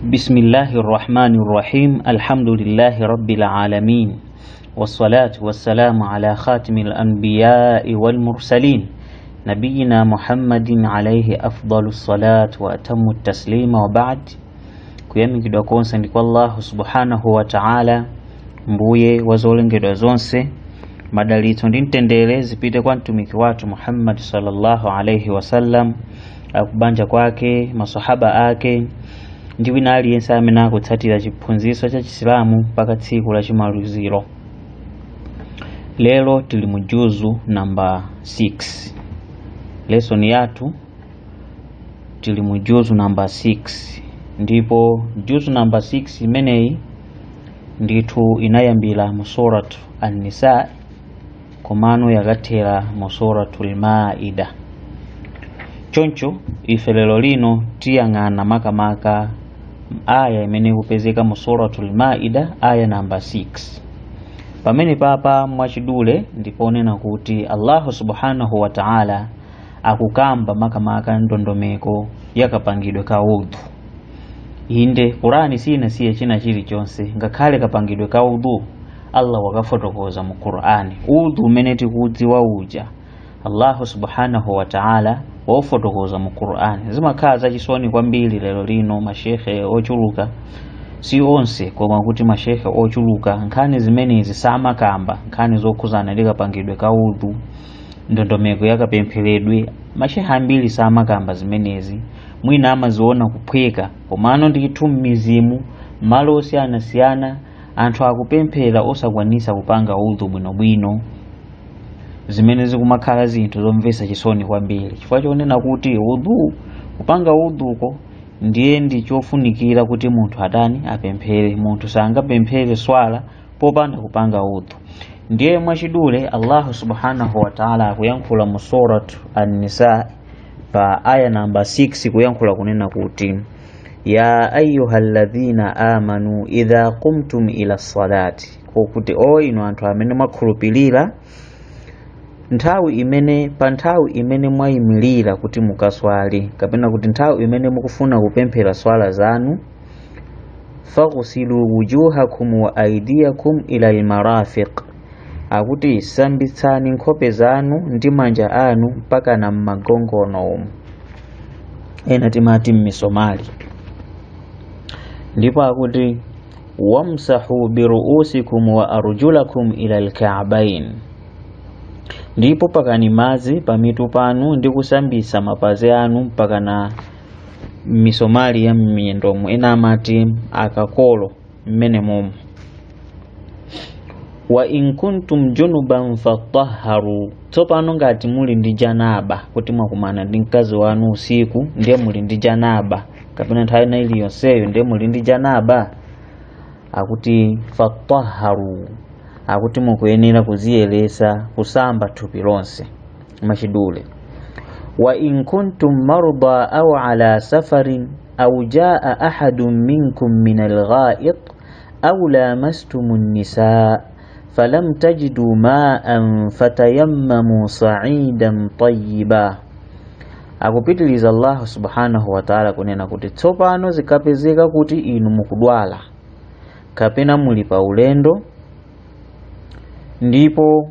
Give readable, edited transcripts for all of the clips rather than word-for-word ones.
بسم الله الرحمن الرحيم الحمد لله رب العالمين والصلاة والسلام على خاتم الأنبياء والمرسلين نبينا محمد عليه أفضل الصلاة وأتم التسليم وبعد kuyami kidwa konse ndi kwa Allah subhanahu wa ta'ala mbuye wazolengedwa zonse madalitso ndi mtendere zipite kwa mtumiki watu Muhammad sallallahu alayhi wasallam akubanja kwake masahaba ake ndi wina aliyense amene akutsatira chiphunzitso cha Chisilamu mpaka tsiku la chimaliziro. Lero tili mu juzu namba 6. Lesson yathu tili mu juzu namba 6. Ndipo juzu namba 6 imeneyi ndithu inayambira mu suratu An-Nisa komano yakathera mu suratul Maida. Choncho ife lero lino tiyang'ana makamaka aya imene kupezeka mu suratul Maida aya namba 6. Pamene papa mwachidule ndiponena kuti Allah subhanahu wa ta'ala akukamba makamaka ndondomeko yakapangidwe ka udhu. Inde Qur'ani sinasiye china chilichonse ngakhale kapangidwe ka udhu Allah wakafotokoza mu Qur'ani. Udhu umene tikudziwa uja Allah subhanahu wa ta'ala wafotokoza mu Qur'ani. Zimakhala zachisoni kwambiri lero lino mashekhe ochuluka si onse koma kuti mashekhe ochuluka nkhani zimenezi samakamba nkhani zokhuzana ndi kapangidwe ka udhu ndondomeko yakapempheredwe mashekhe ambiri samakamba zimenezi mwina amaziona kuphweka komano ndithu m'mizimu malo osiyanasiyana anthu akupemphera osakwanisa kupanga udhu bwinobwino zimene zikumakhala zinthu zomvetsa chisoni kwambiri chifukwa chonena kuti udhu kupanga udhuko ndiye ndichofunikira kuti munthu atani apemphere. Munthu sangapemphere swala popanda kupanga udhu. Ndiye mwachidule Allah subhanahu wa ta'ala akuyankhula mu suratu An-Nisa pa aya namba 6 kuyankhula kunena kuti ya ayyuhalladhina amanu idha qumtum ila salati, kuti inu anthu amene mwakhulupirira pa nthawi imene mwayimirira kuti mukaswali kapena kuti nthawi imene mukufuna kupemphera swala zanu faghsilu wujuhakum wa aydiyakum ila almarafiq, akuti sambitsani nkhope zanu ndi manja anu mpaka na magongono ena timati m'misomali. Ndipo akuti wamsahu biruusikum wa arjulakum ila alka'bayn, ndipo pakani madzi pamitu panu ndi kusambisa mapazi anu mpaka na misomali ya m'miyendomo ena amati akakolo mmene momo. Wa in kuntum junuban fatahharu, tsopano ngati muli ndi janaba kuti mwakumana ndi mkazi wanu usiku ndiye muli ndi janaba kapena nthawi ina iliyonseyo ndiye muli ndi janaba akuti fatahharu, akuti mukuyenera kuziyelesa kusamba thupi lonse machidule. Wa in kuntum marda aw ala safarin aw jaa ahadun minkum min al-gha'it aw lamastumun nisaa falam tajidu ma'an fatayammamu sa'idan tayyiba. Akupitiliza Allah subhanahu wa ta'ala kunena kuti tsopano zikapezeka kuti inu mukudwala kapena muli pa ulendo ndipo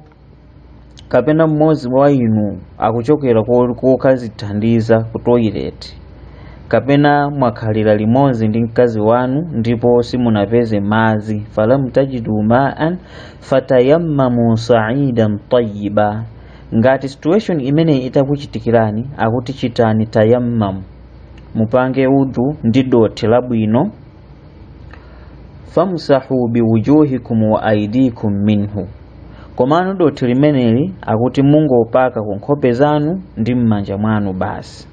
kapena mmodzi wa inu akuchokera kokazithandiza ku toilet kapena mwakhalira limodzi ndi mkazi wanu ndipo simunapeze madzi falam tajidu ma'an fatayammamu sa'idan tayyiba, ngati situation imene itakuchitikirani akuti chitani tayammam, mupange udhu ndi dothi labwino. Famsahu biwujuhikum wa aydikum minhu, komano dothi limeneli akuti mungopaka ku nkhope zanu ndi m'manja mwanu basi.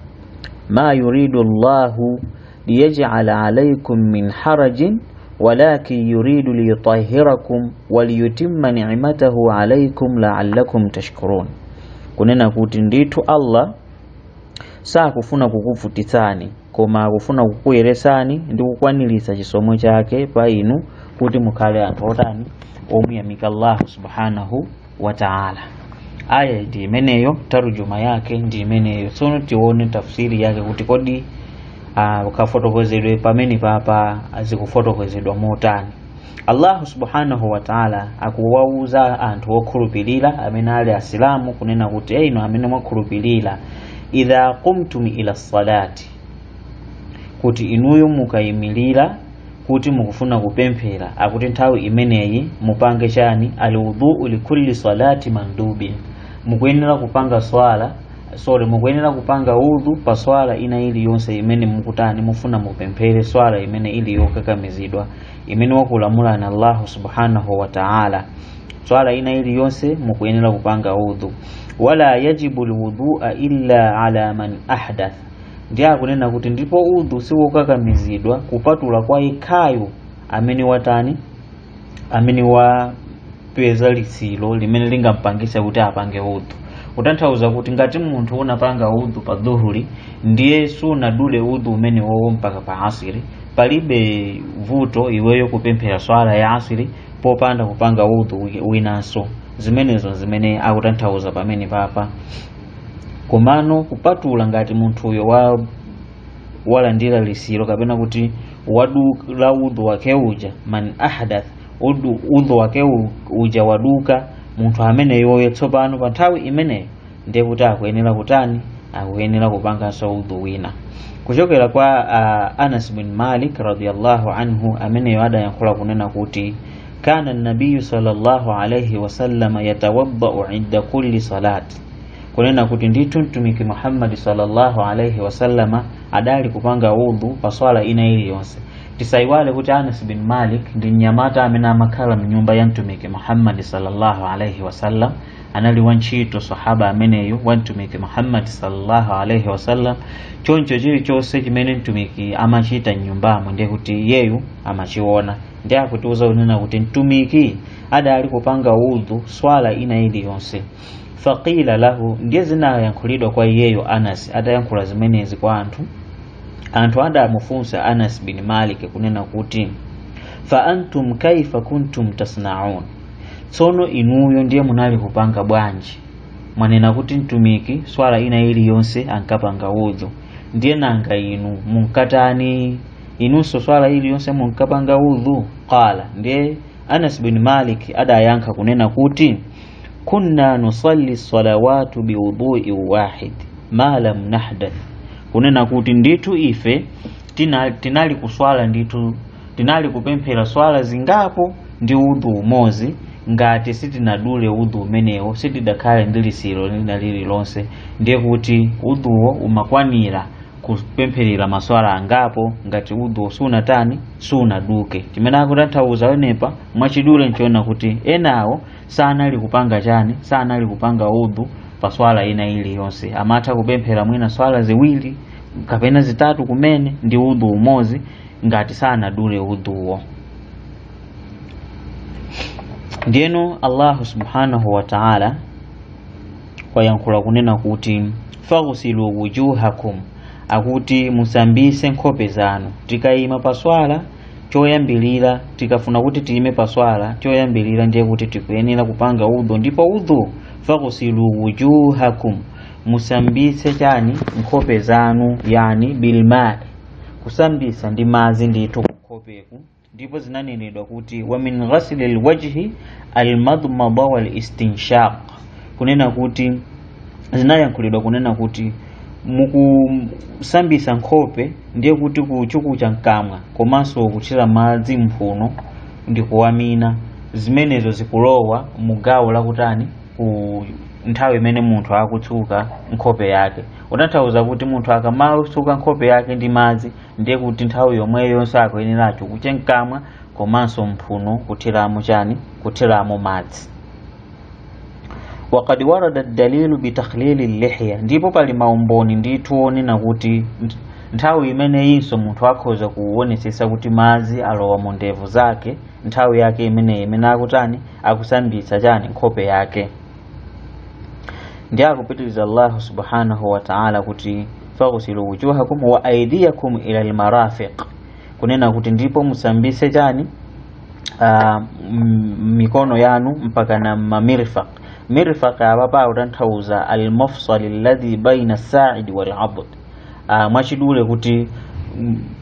Ma yuridu Allahu liyaj'ala alaykum min harajin walakin yuridu liyutahhirakum wa liyutimma ni'matahu alaykum la'allakum tashkurun, kunena kuti ndithu Allah sakufuna kukuvutitsani koma akufuna kukuyeresani ndi kukwanilisa chisomo chake pa inu kuti mukhale anthu otani omuyamika Allah subhanahu wa ta'ala. Aya ndi imeneyo, tarjuma yake ndi imeneyo. Tsono tione tafsiri yake kuti kodi kafotokozedwe pamene papa zikufotokozedwa motani. Allah subhanahu wa ta'ala akuwauza anthu okhulupirira amene ali asilamu kunena kuti ino amene mwakhulupirira, idha qumtum ila salati, kuti inuyo mukayimirira kuti mukufuna kupemphera, akuti nthawi imeneyi mupange chani, alwudhu likulli salati mandubin, mukuyenera kupanga swala mukuyenera kupanga udhu pa swala ina iliyonse imene mukutani mufuna mupemphere, swala imene ili yokakamizidwa imene wakulamula na Allah subhanahu wa ta'ala. Swala ina iliyonse mukuyenera kupanga udhu. Wala yajibu alwudhu'a illa ala man ahdath, ndiye akunena kuti ndipo udhu siwokakamizidwa kupatula kwa ikhayo amene watani, amene wapeza lisilo limene lingampangisa kuti apange udhu. Kutanthauza kuti ngati munthu unapanga udhu pa dhuhuri ndiye sunadule udhu umene wowo mpaka pa asiri, palibe vuto iweyo kupemphera swala ya asiri popanda kupanga udhu winanso. Zimenezo zimene akutanthauza pamene papa. Komano kupatula ngati munthu uyo walandira lisiro kapena kuti wadula udhu wake uja, man ahdath, udhu wake uja waduka, munthu amene yoyo tsopano pa nthawi imene ndiye kuti akuyenera kutani, akuyenera kupanganso udhu wina. Kuchokera kwa Anas bin Malik radiyallahu anhu amene adayankhula kunena kuti kana an-nabiy sallallahu alayhi wasallam yatawaddau inda kulli salati, kunena kuti ndithu mtumiki Muhammad sallallahu alayhi wasallama adali kupanga udhu pa swala ina iliyonse. Tisaiwale kuti Anas bin Malik ndi mnyamata amene amakhala mnyumba ya mtumiki Muhammad sallallahu alayhi wasallam, anali wantchito sahaba ameneyo wa mtumiki Muhammad sallallahu alayhi wasallam. Choncho chilichonse chimene mtumiki amachita mnyumbamo ndiye kuti yeyu amachiona. Ndiye akutiuza kunena kuti mtumiki adali kupanga udhu swala ina iliyonse. Faqila lahu, ndiye zinayankhulidwa kwa iyeyo Anas, adayankhula zimenezi kwa anthu adamufunsa Anas bin Malik kunena kuti fa antum kaifa kuntum tasna'un, tsono inuyo ndiye munali kupanga bwanji? Mwanena kuti mtumiki swala ina iliyonse ankapanga udhu, ndiye nanga inu munkatani? Inunso swala iliyonse munkapanga udhu? Qala, ndiye Anas bin Malik adayankha kunena kuti kunna nusalli salawatu biwudhu'i wahid ma lam nahdath, kunena kuti ndithu ife tinali kuswala, ndithu tinali kupemphera swala zingapo ndi udhu umozi, ngati sitinadule udhu umenewo, sitidakhale ndi lisiro lina lililonse. Ndiye kuti udhuwo umakwanira kupempherera maswala angapo ngati udhu sunatani sunaduke. Chimene akutanthauza wenepa mwachidule nchiona kuti enawo sanali kupanga chani, sanali kupanga udhu pa swala ina iliyonse, amatha kupemphera mwina swala ziwiri kapena zitatu kumene ndi udhu umozi ngati sanadule udhuwo. Ndiyeno Allah subhanahu wa ta'ala wayankhula kunena kuti faghsilu wujuhakum, akuti musambise nkhope zanu. Tikayima paswala choyambilira, tikafuna kuti tiyime paswala choyambilira ndiye kuti tikuyenera kupanga udhu, ndipo udhu faghsilu wujuhakum, musambise chani nkhope zanu, yani bilma, kusambisa ndi madzi ndithu kukhopeku. Ndipo zinanenedwa kuti wa min ghasli alwajhi almadmada wal istinshaq, kunena kuti zinayankhulidwa kunena kuti mukusambisa nkhope ndiye kuti kuchukucha mkamwa komanso kuchira madzi mphuno ndi kuwamina. Zimenezo zikulowa mugawo lakutani ku nthawi imene munthu akutsuka nkhope yake. Utanthauza kuti munthu akamatsuka nkhope yake ndi madzi ndiye kuti nthawi yomweyo yonse akuyenera kuchukucha mkamwa komanso mphuno kuthiramo chani, kuthiramo madzi. Waqad warada ad-dalilu bi takhlil al-lihya, ndipo pali maumboni ndithu onena kuti nthawi imene inso munthu akhoza kuonesesa kuti madzi alowa mu ndevu zake nthawi yake imene akutani akusambitsa chani nkhope yake. Ndiye akupitiriza Allah subhanahu wa ta'ala kuti faghsilu wujuhakum wa aydiyakum ila al-marafiq, kunena kuti ndipo musambise chani mikono yanu mpaka na mamirfaq. Mirfaq abapa utanthauza al-mafsal alladhi baina as-sa'id wal 'abd, mwachidule kuti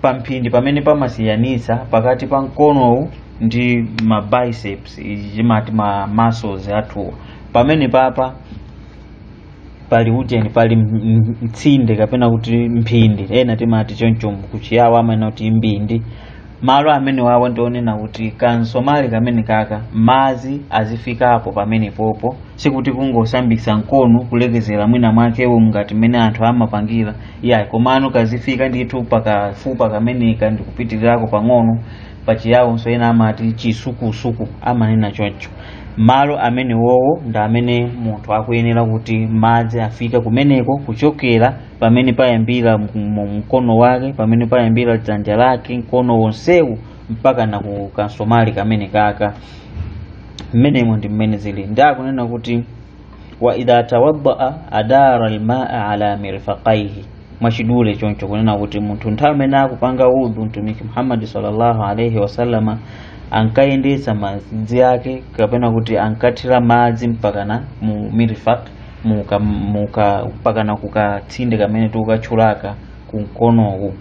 pamphindi pamene pamasiyanisa pakati pa mkonowu ndi ma biceps imati ma muscles athu pamene papa pali ujeni pali mtsinde kapena kuti mphindi ena timati choncho kuchiyawa amene kuti mbindi malo amene wawa ndionena kuti kansomali kamene kaka mazi azifikapo pamene popo sikuti kungosambisa mkono kulekezera mwina mwakewo ngati mene anthu amapangira iya komano kazifika ndithu pakafupa kameneka ndikupitirako pang'ono pachiyawo so ena amati chisukusuku amanena choncho malo amene wowo nda amene munthu akuyenera kuti madzi afika kumeneko kuchokera pamene payambira mkono wake pamene payambira dzanja lake mkono wonsewu mpaka na ku kansomali kamene kaka mmenemo ndi mmene zili ndakunena kuti wa idha tawaddaa adara almaa ala mirfaqaihi mwachidule choncho kunena kuti munthu nthawi amene akupanga udhu mtumiki Muhammad sallallahu alaihi wasallama ankayendetsa madzi ake kapena kuti ankathira madzi mpakana mu mirfaq mpakana kukatsinde kamene tukatchulaka kunkonoku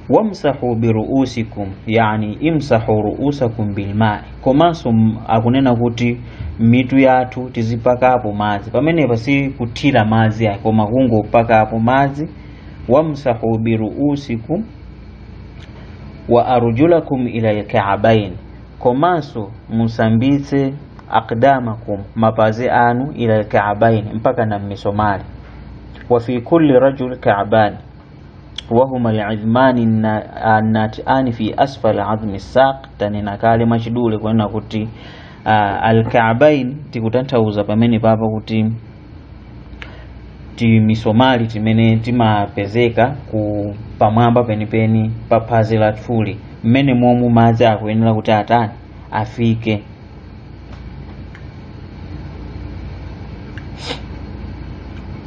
wamsahu biruusikum yani imsahu ruusakum bilma'i komanso akunena kuti mitu yathu tizipakapo madzi pamenepa si kuthira madzi ake koma kungopakapo madzi wamsahu biruusikum wa arjulakum ila alka'bayn komanso musambitse aqdamakum mapazi anu ila alka'bayn mpaka na misomali wa fi kulli rajul ka'ban wa huma al'izmani an-nati'ani fi asfal 'azmi as-saq tanina kalima chidule kunena kuti alka'bayn tikutanthauza pamene papa kuti misomali timene timapezeka ku pamwamba penipeni pa phazi la thuli mmene momwe madzi akuyenera kuti atani afike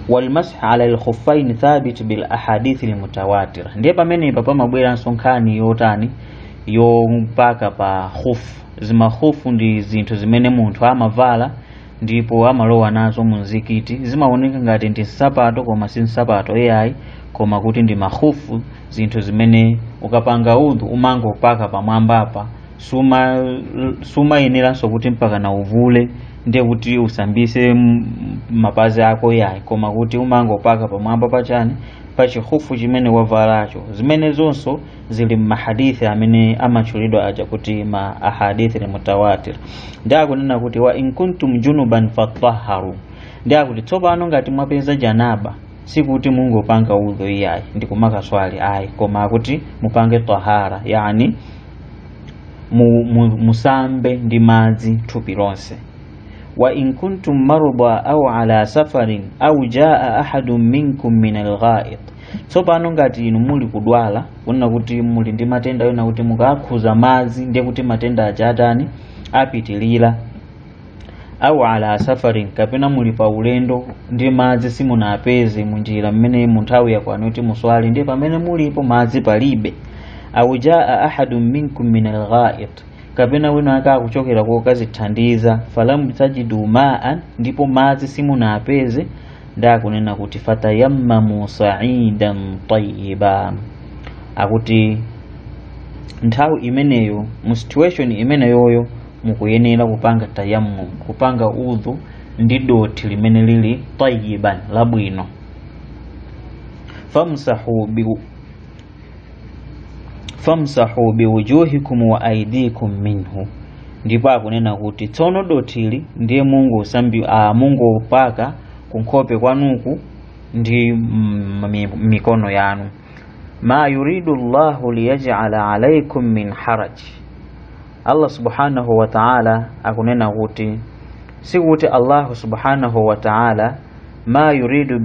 والمسح على الخفين ثابت بالاحاديث المتواتره ndiye pamene papa mabwera nsonkhani yotani yompaka pa khuf zima khufu ndi zinthu zimene munthu amavala ndipo amalowa nazo mu mzikiti zimaoneka ngati ndi sapato koma si sapato AI koma kuti ndi makhufu zinthu zimene ukapanga udhu umangopaka pamwamba apa suma yeneranso kuti mpaka na uvule ndiye kuti usambise mapazi ako AI koma kuti umangopaka pamwamba pachani pachikhufu chimene wavalacho zimene zonso zili mahadithi amene amachulidwa aja kuti ma ahadithi mutawatir ndakunena kuti wa in kuntum junuban fatahharu ndakuti tsopano ngati mwapeza janaba sikuti mungopanga udhu iyayi ndikumaka swali ayi koma kuti mupange tahara yani musambe ndi madzi thupi lonse wa in kuntum marda aw ala safarin aw jaa ahadun minkum min al-gha'it tsopano ngati inu muli kudwala kunena kuti muli ndi matenda ena kuti mukakhuza madzi ndiye kuti matenda ajatani apitilira aw ala safarin kapena muli pa ulendo ndi madzi simunapeze munjira mmene munthawi yakwana kuti muswali ndiye pamene mulipo madzi palibe aw jaa ahadun minkum min al-gha'it kapena wina akakuchokera kokazithandiza falam tajidu ma'an ndipo madzi simunapeze ndakunena kuti fatayammamu sa'idan tayyiban akuti nthawi imeneyo mu situation imeneyoyo mukuyenera kupanga tayammum kupanga udhu ndi doti limene lili tayyiban labwino famsahu biwujuhikum wa aydikum minhu ndipo akunena kuti tsono dotili ndiye Mungu upaka kunkhope kwanuku ndi mikono yanu ma yuridu Allahu liyaj'ala alaykum min haraj Allah subhanahu wa ta'ala akunena kuti sikuti Allah subhanahu wa ta'ala ma yuridu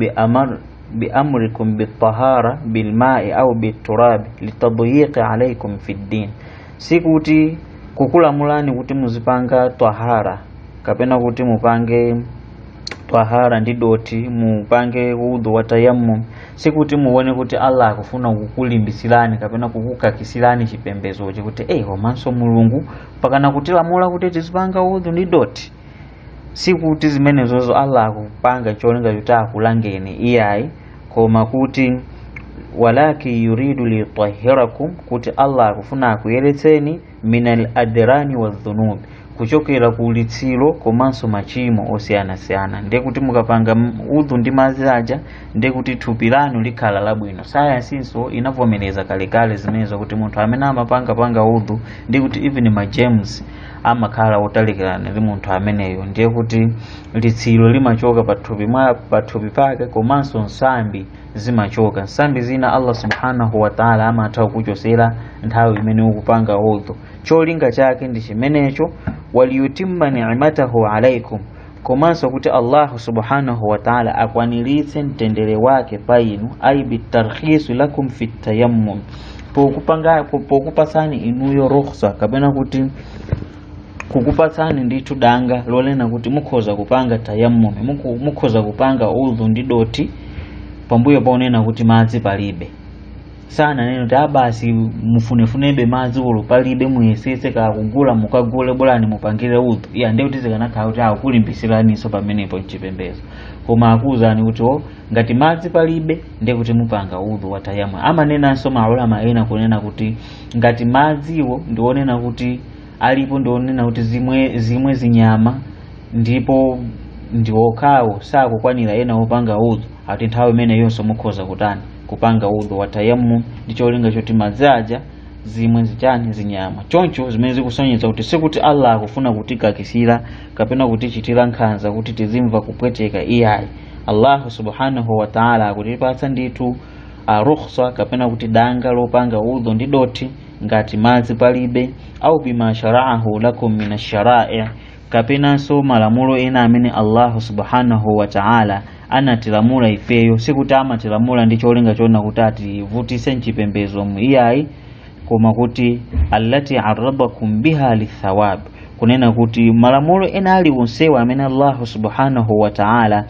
بأمركم بالطهارة بالماء أو بالتراب لتضييق عليكم في الدين sikuti kukula mulani kuti muzipanga tahara kapena kuti mupange tahara ndi doti mupange udhu wa tayammum sikuti muone kuti Allah akufuna kukulimbisirani kapena kukukakisirani chipembezochi kuti komanso Mulungu pakana kutilamula kuti tizipanga udhu ndi doti sikuti zimenezozo Allah akupanga cholinga kuti akulangeni iyayi koma kuti walakin yuridu liyutahhirakum, kuti Allah akufuna akuyeretseni minal adrani wadhunub, kuchokera ku litsiro komanso machimo osiyanasiyana. Ndiye kuti mukapanga udhu ndi madzi aja ndiye kuti thupi lanu likhala labwino. Sayansinso inavomereza kalekale zimenezo kuti munthu amene amapanga udhu ndiye kuti even ma germs amakhala otalikirana ndi munthu ameneyo. Ndiye kuti litsiro limachoka pathupi pake komanso nsambi zimachoka. Nsambi zina Allah subhanahu wa ta'ala amatha kuchosera nthawi imene ukupanga udhu. Cholinga chake ndi chimenecho, waliyutimma ni'matahu alaikum, komanso kuti Allah subhanahu wa ta'ala akwaniritse mtendere wake pa inu, ai bitarkhisu lakum fit tayammum, pokupasani inuyo rukhsa, kapena kuti kukupasani ndithu danga lolena kuti mukhoza kupanga tayammum, mukhoza kupanga udhu ndi doti pambuyo paonena kuti madzi palibe. Sana neno kuti abasi mufunefunebe madzi ulo palibe, muyesetse kakugula mukagule bolani mupangire udhu. Ya ndiye kuti zikanakhala kuti akulimbisiraniso pamenepo mchipembezo. Koma akuzani kuti ngati madzi palibe ndiye kuti mupanga udhu wa tayammum. Amanenanso maulama ena kunena kuti ngati madziwo ndionena kuti alipo, ndionena kuti zimwe zinyama ndipo ndiwokawo sakukwanira ena opanga udhu, ati nthawi imene yonso mukhoza kutani kupanga udhu wa tayammum, ndi cholinga choti madzi aja zimwe zichani zinyama. Choncho zimene zikusonyeza kuti sikuti Allah akufuna kutikakisira kapena kutichitira nkhanza kuti tizimva kupweteka. Iyayi, Allah subhanahu wa ta'ala akutipatsa ndithu rukhsa kapena kuti danga lopanga udhu ndi doti ngati madzi palibe, au bima shara'ahu lakum min ash-shara'i', kapenanso malamulo ena amene Allah subhanahu wa ta'ala anatilamula ifeyo. Sikuti amatilamula ndi cholinga chona kuti ativutise mchipembezo iyayi, koma kuti allati arrabakum biha lithawab, kunena kuti malamulo ena aliwonsewa amene Allah subhanahu wa ta'ala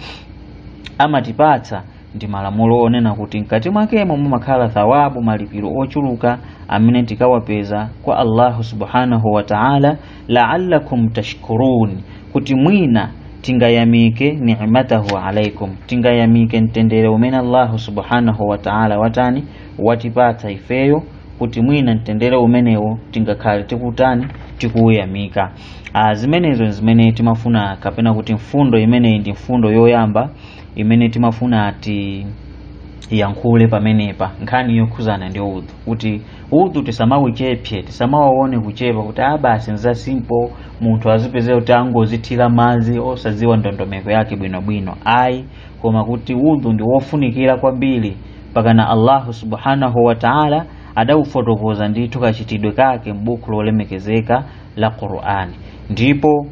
amatipatsa ndi malamulo onena kuti mkati mwakemo mumakhala thawabu, malipiro ochuluka amene tikawapeza kwa Allah subhanahu wa ta'ala, la'allakum tashkurun, kuti mwina tingayamike ni'matahu alaikum, tingayamike mtendere umene Allah subhanahu wa ta'ala watani watipatsa ifeyo, kuti mwina mtendere umenewo tingakhale tikutani tikuyamika. Zimenezo zimene timafuna, kapena kuti mfundo imene ndi mfundo yoyamba imene timafuna ati yankhule pamenepa, nkhani yokhuzana ndi udhu. Kuti udhu tisamauchepye, tisamawaone kuchepa kuti abasi nza simple, munthu azipeze kuti angozithira madzi osadziwa ndondomeko yake bwinobwino. Ayi, koma kuti udhu ndi wofunikira kwambiri, pakana Allah subhanahu wa ta'ala adaufotokoza ndithu kachitidwe kake m'buku lolemekezeka la Qur'ani. Ndipo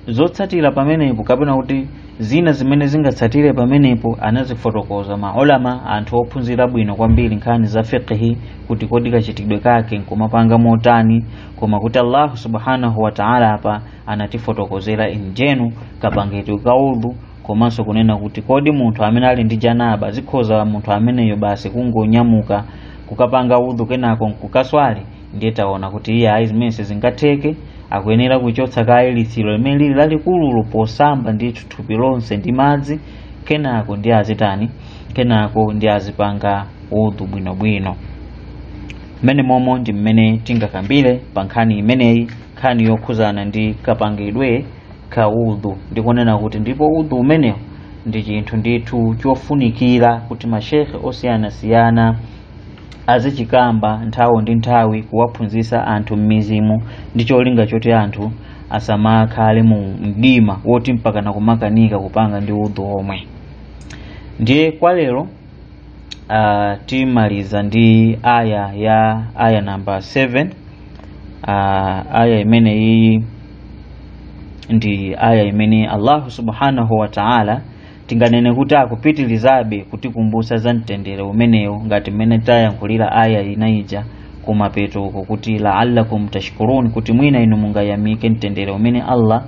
zotsatira pamenepo kapena kuti zina zimene zingatsatire pamenepo anazifotokoza maulama, anthu ophunzira bwino kwambiri nkhani za fiqhi, kuti kodi kachitidwe kake nkumapanga motani. Koma kuti Allah subhanahu wa ta'ala apa anatifotokozera injenu kapangidwe ka udhu, komanso kunena kuti kodi munthu amene ali ndi janaba zikhoza munthu ameneyo basi kungonyamuka kukapanga udhu kenako kukaswali. Ndiye taona kuti iya zimene zingatheke, akuyenera kuchotsa kaye litsiro limene lili lalikulu posamba ndithu thupi lonse ndi madzi, kenako ndi azitani, kenako ndi azipanga udhu bwinobwino. Mmene momo ndi mmene tingakambire pa nkhani imeneyi, nkhani yokhuzana ndi kapangidwe ka udhu. Ndikunena kuti ndipo udhu umenewo ndi chinthu ndithu chofunikira kuti mashekhe osiyanasiyana azichikamba nthawi ndi nthawi, kuwaphunzitsa anthu m'mizimu, ndi cholinga choti anthu asamakhale mu mdima woti mpaka na kumakanika kupanga ndi udhu omwe. Ndiye kwa lero timaliza ndi aya namba 7. Aya imene iyi ndi aya imene Allah subhanahu wa ta'ala tinganene kuti akupitilizabe kutikumbusa za mtendere umenewo, ngati mmene tayankhulira aya inaija kumapeto uko, kuti la'allakum tashkurun, kuti mwina inu mungayamike mtendere umene Allah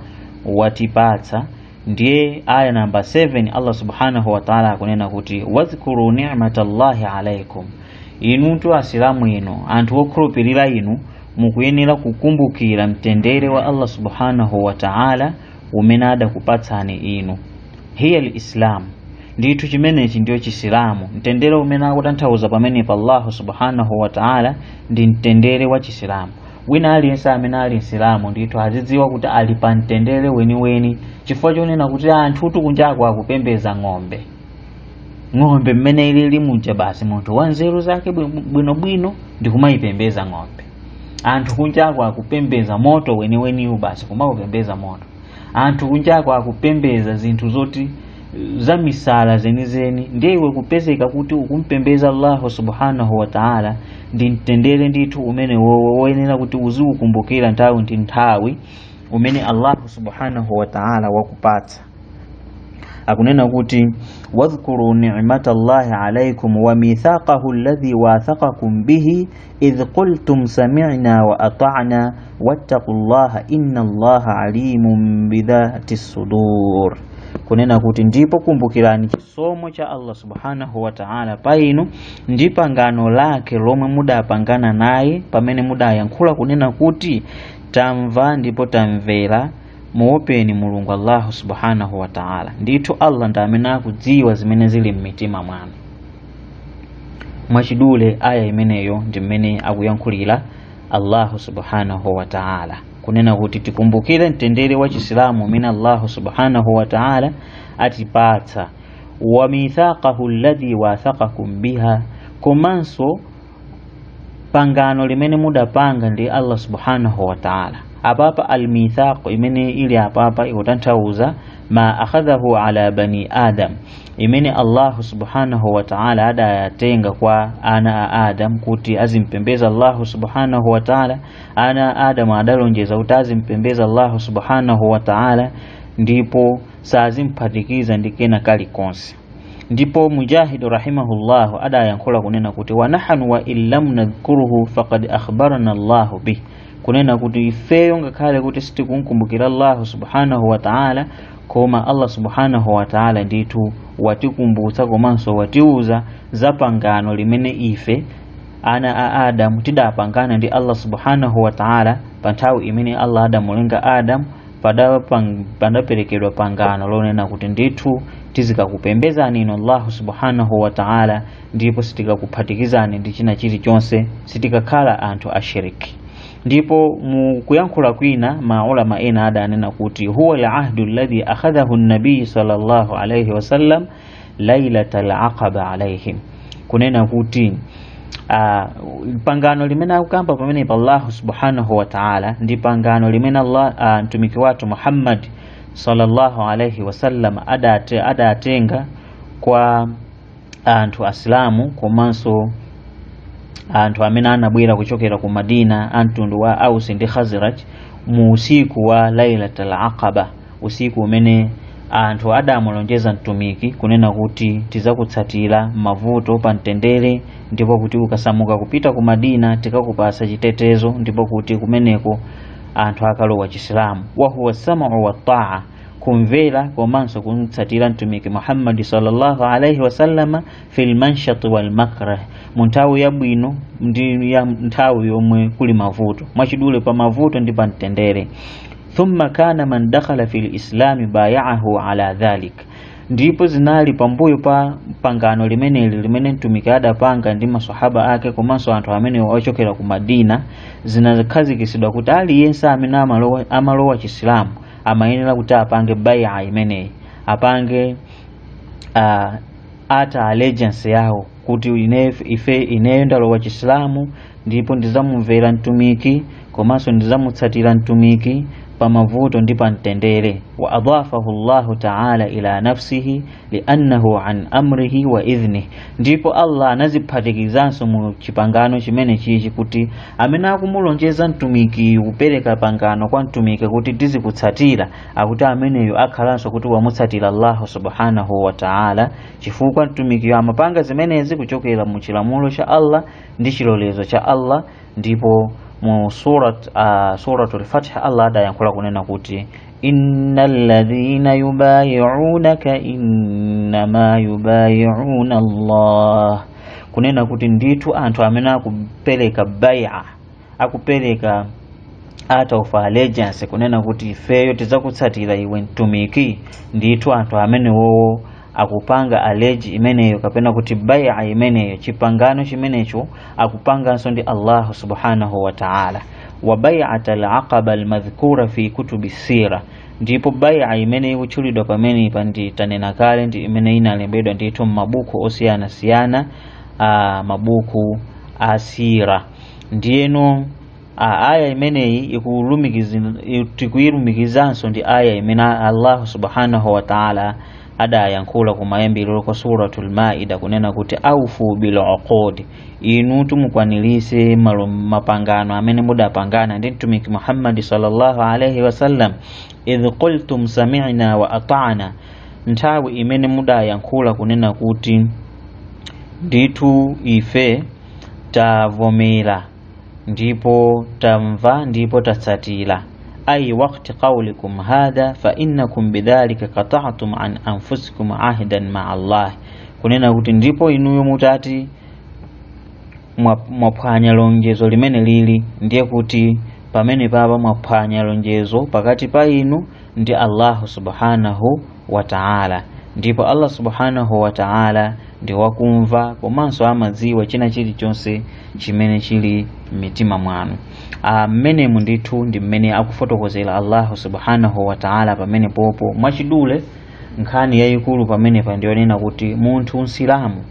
watipatsa. Ndiye aya namba 7 Allah subhanahu wa ta'ala akunena kuti wadhkuru ni'matallahi alaikum, inutu asilamu inu, anthu okhulupirira inu, mukuyenera kukumbukira mtendere wa Allah subhanahu wa ta'ala umene adakupatsani inu. Hiya al-Islam, ndithu chimenechi ndiyo chisilamu. Mtendere umene akutanthauza pamene pa Allah subhanahu wa ta'ala ndi mtendere wa chisilamu. Wina aliyense amene ali msilamu ndithu azidziwa kuti ali pa mtendere weniweni, chifukwa chonena kuti anthu kunjako akupembeza ng'ombe mmene ili muja basi munthu wanzeru zake bwinobwino ndi kumayipembeza ng'ombe. Anthu kunjako akupembeza moto weniweniyu basi kumaupembeza moto. Anthu kunjako akupembeza zinthu zoti za misala zenizeni, ndiye iwe kupezeka kuti ukumpembeza Allah subhanahu wa ta'ala ndi mtendere ndithu umene woyenera kuti uziukumbukira nthawi ndi nthawi umene Allah subhanahu wa ta'ala wakupatsa. Akunena kuti wadhkuru ni'matallahi alaykum wa mithaqahu alladhi wathaqakum bihi idh qultum sami'na wa ata'na wattaqullaha innallaha alimun bidhati sudur. Kunena kuti ndipo kumbukirani chisomo cha Allah subhanahu wa ta'ala painu ndi pangano lake lomwe mudapangana naye pamene mudayankhula kunena kuti tamva ndipo tamvera muopeni Mulungu Allah subhanahu wa ta'ala. Ndithu Allah ndi amene akudziwa zimene zili mmitima mwanu. Mwachidule aya imeneyo ndi mmene akuyankhulira Allah subhanahu wa ta'ala kunena kuti tikumbukire mtendere wa chisilamu umene Allah subhanahu wa ta'ala atipatsa. Wa mithaqahu alladhi wathaqakum biha, komanso pangano limene mudapanga ndi Allah subhanahu wa ta'ala. Apapa al-mithaq imene ili apapa ikutanthauza ma akhadhahu ala bani Adam, imene Allah subhanahu wa ta'ala adayatenga kwa ana a Adam kuti azimpembeza Allah subhanahu wa ta'ala. Ana a Adam adalonjeza kuti azimpembeza Allah subhanahu wa ta'ala ndipo sazimpatikiza ndikena kalikonse. Ndipo Mujahid rahimahullah adayankhula kunena kuti wa nahnu wa illam nadhkuruhu faqad akhbarana Allah bih, kunena kuti ifeyo ngakhale kuti sitikumkumbukira Allah subhanahu wa ta'ala koma Allah subhanahu wa ta'ala ndithu watikumbutsa komanso watiuza za pangano limene ife ana a Adam tidapangana ndi Allah subhanahu wa ta'ala pa nthawi imene Allah adamulenga Adam. Padaperekedwa pangano lonena kuti ndithu tizikakupembezani inu Allah subhanahu wa ta'ala ndipo sitikakuphatikizani ndi china chilichonse, sitikakhala anthu ashiriki. Ndipo mukuyankhula kwina maulama ena adanena kuti huwa al-ahdu alladhi akhadhahu an-nabiy sallallahu alayhi wasallam lailatal aqaba alayhim, kunena kuti pangano limene akukamba pamene pa Allah subhanahu wa ta'ala ndi pangano limene Allah mtumiki watu Muhammad sallallahu alayhi wasallam adatenga kwa anthu asilamu komanso anthu amene anabwera kuchokera ku Madina, antundu wa Aus ndi Khazraj, mu usiku wa Lailatul Aqaba, usiku umene anthu adamulonjeza mtumiki kunena kuti tizakutsatira mavuto pa mtendere, ndipo kuti ukasamuka kupita ku Madina tikakupasa chitetezo, ndipo kuti kumeneko anthu akalowa chisilamu. Wa huwa sam'u wa ta'a, kumvera komanso kumtsatira mtumiki Muhammad sallallahu alayhi wasallama fil manshat wal makrah, munthawi yabwino ndi ya nthawi yomwe kuli mavuto, mwachidule pa mavuto ndi pa mtendere. Thumma kana man dakhala fil islami bay'ahu ala dhalik, ndipo zinali pambuyo pa pangano limene mtumiki adapanga ndi maswahaba ake komanso anthu amene ochokera ku Madina, zinakhazikisidwa kuti aliyense amene amalowa chisilamu amayenera kuti apange bai'a imeneyi, apange ata allegiance yawo kuti ineyo ndalowa chisilamu ndipo ndizamumvera mtumiki komanso ndizamutsatira mtumiki pa mavuto ndi pa mtendere. Wa adafahu Allah ta'ala ila nafsihi li'annahu an amrihi wa idhnihi, ndipo Allah anaziphatikizanso mu chipangano chimene chichi kuti amene akumulonjeza mtumiki kupereka pangano kwa mtumiki kuti tizikutsatira akuti ameneyo akhalanso kuti wamutsatira Allah subhanahu wa ta'ala, chifukwa mtumiki amapanga zimenezi kuchokera mu chilamulo cha Allah ndi chilolezo cha Allah. Ndipo mu suratul Fath Allah adayankhula kunena kuti innal ladhina yubayi'unaka innama yubayi'una Allah, kunena kuti ndithu anthu amene akupereka bai'a, akupereka ata of allegiance, kunena kuti ifeyo tizakutsatira iwe mtumiki, ndithu anthu amene wowo akupanga aleji imeneyo kapena kuti bai'a imeneyo chipangano chimenecho akupanganso ndi Allah subhanahu wa ta'ala. Wa bai'atul aqaba almadhkura fi kutubi sira, ndipo bai'a imeneyo kutchulidwa pamene pandi tanena kale ndi imene inalembedwa ndithu mabuku osiyanasiyana, mabuku asira. Ndiyeno aya imeneyi tikuyilumikizanso ndi aya imene Allah subhanahu wa ta'ala adayankhula kumayambiriro kwa suratul Maida kunena kuti aufu bil uqud, inu tumukwanilise mapangano amene mudapangana ndi mtumiki Muhammad sallallahu alaihi wasallam. Idh qultum sami'na wa ata'na, nthawi imene mudayankhula kunena kuti nditu ife tavomera ndipo tamva ndipo tatsatira. Ay waqti qawlikum hadha fa innakum bidhalika qata'tum an anfusikum ahdan ma'a Allah, kunena kuti ndipo inuyo mutati mwaphwanya lonjezo limene lili, ndiye kuti pamene papa mwaphwanya lonjezo pakati pa inu ndi Allah subhanahu wa ta'ala. Ndipo Allah subhanahu wa ta'ala ndi wakumva komanso amadziwa china chilichonse chimene chili mitima mwanu. Mmenemu ndithu ndi mmene akufotokozera Allah subhanahu wa ta'ala pamene popo mwachidule nkhani yayikulu pamene pandionena kuti munthu unsilamu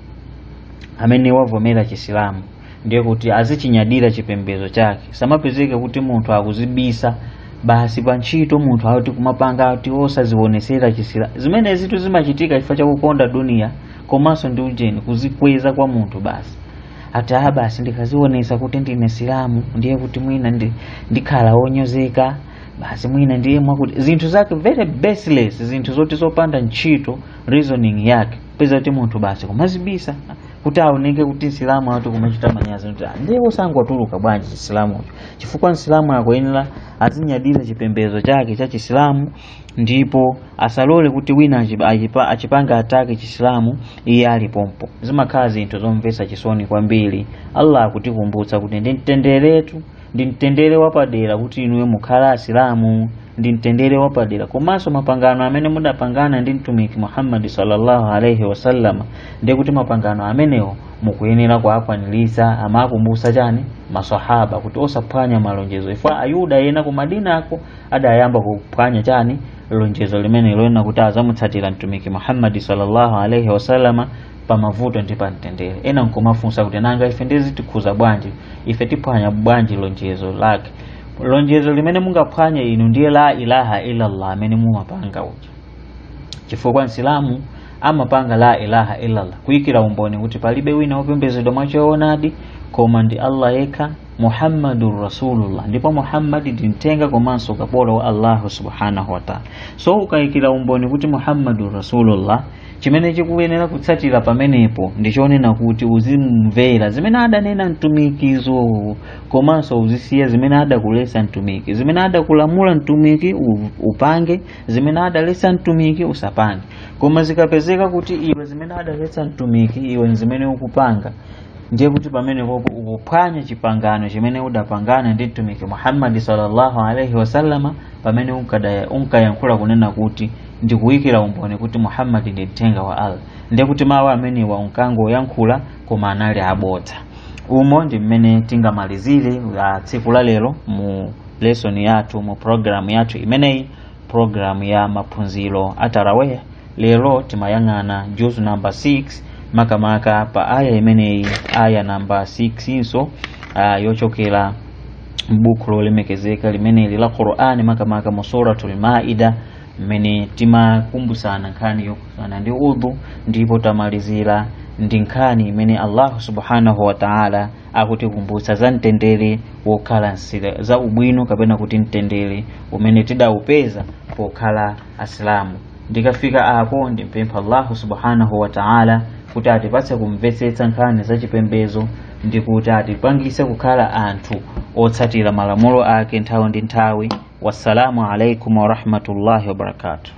amene wavomera chisilamu ndiye kuti azichinyadira chipembedzo chake. Samapezeke kuti munthu akuzibisa basi pa ntchito munthu akuti kumapanga ati osazionesera chisilamu. Zimene zitu zimachitika chifukwa cha kukonda dunia komanso ndi ujeni kuzikweza kwa munthu basi. Ati basi ndikazionesa kuti ndine silamu ndiye kuti mwina ndikhala wonyozeka, basi mwina ndiye mwakuti zinthu zake very baseless, zinthu zoti zopanda ntchito reasoning yake. Peza kuti munthu basi kumazibisa kuti aoneke kuti silamu ati kumachita manyazi, ndiye osangotuluka bwanji chisilamu chifukwa nsilamu akoyenera azinyadira chipembedzo chake cha chisilamu, ndipo asalole kuti wina achipanga atake chisilamu iye alipompo. Zimakhala zinthu zomvetsa chisoni kwambiri. Allah akutikumbutsa kuti ndi mtenderetu, ndi mtendere wapadera kuti inuyo mukhala asilamu, ndi mtendere wapadera. Komanso mapangano amene mudapangana ndi mtumiki Muhammad sallallahu alaihi wasallam ndiye kuti mapangano amenewo mukuyenera kuakwanilisa. Amakumbutsa chani maswahaba kuti osaphwanya malonjezo, ifa Ayuda yena ku Madina ako adayamba kuphwanya chani lonjezo limene lona kuti azamutsatira mtumiki Muhammad sallallahu alaihi wasallam pamavuto ndi pamtendere. Ena nkomafunsa kuti nanga ife ndezi tikhuza bwanji, ife tiphwanya bwanji lonjezo lake. Lonjezo limene mungaphwanya inu ndiye la ilaha illa Allah amene mumapanga uja. Chifukwa nsilamu amapanga la ilaha illa Allah kuyikira umboni kuti palibe wina wopembedzedwa mwachoonadi koma ndi Allah yekha, Muhammadur Rasulullah, ndipo Muhammad ndi mtenga komanso kapolo wa Allah subhanahu wa ta'ala. So ukayikira umboni kuti Muhammadur Rasulullah, chimene chikuyenera kutsatira pamenepo ndichonena kuti uzimvera zimene adanena mtumikizo komanso uzisiya zimene adakulesa mtumiki, zimene adakulamula mtumiki upange, zimene adalesa mtumiki usapange. Koma zikapezeka kuti iwe zimene adalesa mtumiki iwe zimene ukupanga, ndiye kuti pamene popo ukuphwanya chipangano chimene udapangana ndi mtumiki Muhammad sallallahu alaihi wasallama, pamene unkayankhula kunena kuti ndikuyikira umboni kuti Muhammad ndi mtenga wa Allah, ndiye kuti mawu amene wa unkango yankhula koma anali abodza. Umo ndi mmene tingamalizire tsiku la lero mu lesson yathu, mu program yathu imeneyi, program ya maphunziro atarawih. Lero timayang'ana juzu number 6 makamaka pa aya imeneyi, aya number 6 inso yochokera buku lolemekezeka limene la Qur'ani makamaka mu suratul Maida, mmene timakumbusana nkhani yokusana ndi udhu, ndipo tamalizira ndi nkhani imene Allah subhanahu wa ta'ala akutikumbutsa za mtendere wokhala za ubwino kapena kuti mtendere umene tidaupeza pokhala asilamu. Ndikafika apo ndimpempha Allah subhanahu wa ta'ala kuti atipatse kumvetsetsa nkhani za chipembezo, ndi kuti atipangise kukhala anthu otsatira malamulo ake nthawi ndi nthawi. Wassalamu alaikum wa rahmatullahi wa barakatuh.